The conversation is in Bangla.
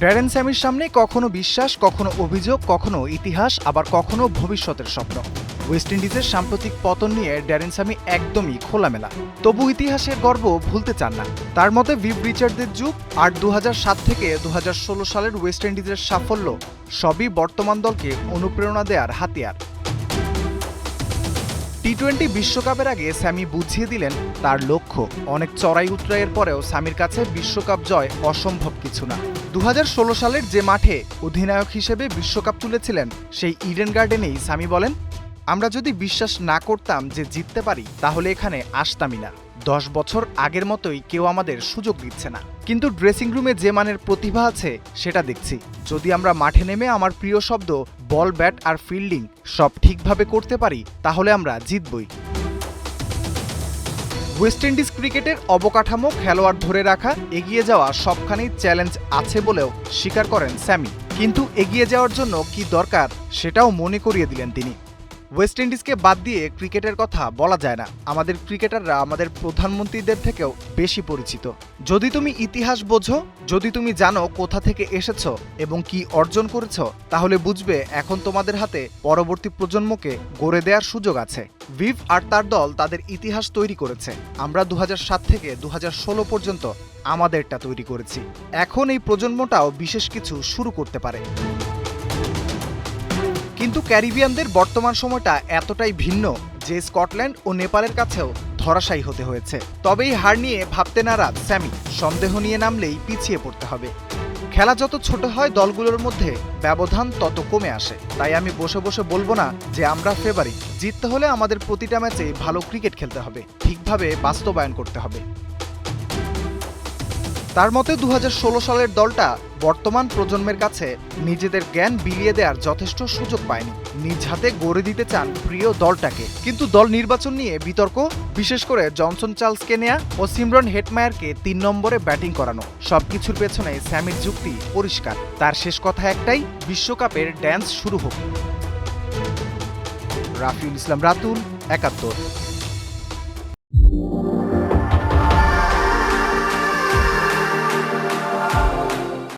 ড্যারেন স্যামির সামনে কখনো বিশ্বাস, কখনো অভিযোগ, কখনো ইতিহাস, আবার কখনো ভবিষ্যতের স্বপ্ন। ওয়েস্ট ইন্ডিজের সাম্প্রতিক পতন নিয়ে ড্যারেন স্যামি একদমই খোলামেলা, তবু ইতিহাসের গর্ব ভুলতে চান না। তার মতে ভিভ রিচার্ডসের যুগ আর 2007 থেকে 2016 সালের ওয়েস্ট ইন্ডিজের সাফল্য সবই বর্তমান দলকে অনুপ্রেরণা দেওয়ার হাতিয়ার। টি-20 বিশ্বকাপের আগে স্যামি বুঝিয়ে দিলেন তার লক্ষ্য। অনেক চড়াই উতরাইয়ের পরেও স্যামির কাছে বিশ্বকাপ জয় অসম্ভব কিছু না। 2016 সালের যে মাঠে অধিনায়ক হিসেবে বিশ্বকাপ তুলেছিলেন, সেই ইডেন গার্ডেনেই স্যামি বলেন, আমরা যদি বিশ্বাস না করতাম যে জিততে পারি, তাহলে এখানে আসতামই না। 10 বছর আগের মতোই কেউ আমাদের সুযোগ দিচ্ছে না, কিন্তু ড্রেসিং রুমে যে মানের প্রতিভা আছে সেটা দেখছি। যদি আমরা মাঠে নেমে আমার প্রিয় শব্দ বল, ব্যাট আর ফিল্ডিং সব ঠিকভাবে করতে পারি, তাহলে আমরা জিতবই। ওয়েস্ট ইন্ডিজ ক্রিকেটের অবকাঠামো, খেলোয়াড় ধরে রাখা, এগিয়ে যাওয়া সবখানেই চ্যালেঞ্জ আছে বলেও স্বীকার করেন স্যামি। কিন্তু এগিয়ে যাওয়ার জন্য কি দরকার সেটাও মনে করিয়ে দিলেন তিনি। ওয়েস্ট ইন্ডিজকে বাদ দিয়ে ক্রিকেটের কথা বলা যায় না। আমাদের ক্রিকেটাররা আমাদের প্রধানমন্ত্রীদের থেকেও বেশি পরিচিত। যদি তুমি ইতিহাস বোঝো, যদি তুমি জানো কোথা থেকে এসেছো এবং কি অর্জন করেছো, তাহলে বুঝবে এখন তোমাদের হাতে পরবর্তী প্রজন্মকে গড়ে দেওয়ার সুযোগ আছে। ভিভ আর তার দল তাদের ইতিহাস তৈরি করেছে। আমরা 2007 থেকে 2016 পর্যন্ত আমাদেরটা তৈরি করেছি। এখন এই প্রজন্মটাও বিশেষ কিছু শুরু করতে পারে। কিন্তু ক্যারিবিয়ানদের বর্তমান সময়টা এতটাই ভিন্ন যে স্কটল্যান্ড ও নেপালের কাছেও ধরাশায়ী হতে হয়েছে। তবেই হার নিয়ে ভাবতে নারাজ স্যামি। সন্দেহ নিয়ে নামলেই পিছিয়ে পড়তে হবে। খেলা যত ছোট হয়, দলগুলোর মধ্যে ব্যবধান তত কমে আসে। তাই আমি বসে বসে বলবো না যে আমরা ফেভারিট। জিততে হলে আমাদের প্রতিটা ম্যাচে ভালো ক্রিকেট খেলতে হবে, ঠিকভাবে বাস্তবায়ন করতে হবে। তার মতে 2016 সালের দলটা বর্তমান প্রজন্মের কাছে নিজেদের জ্ঞান বিলিয়ে দেওয়ার যথেষ্ট সুযোগ পায়নি। নিজ হাতে গড়ে দিতে চান প্রিয় দলটাকে। কিন্তু দল নির্বাচন নিয়ে বিতর্ক, বিশেষ করে জনসন চার্লসকে নেয়া ও সিমরন হেটমায়ারকে 3 নম্বরে ব্যাটিং করানো। সবকিছুর পেছনে স্যামির যুক্তি পরিষ্কার। তার শেষ কথা একটাই, বিশ্বকাপের ড্যান্স শুরু হোক। রাফিউল ইসলাম রাতুল, 71।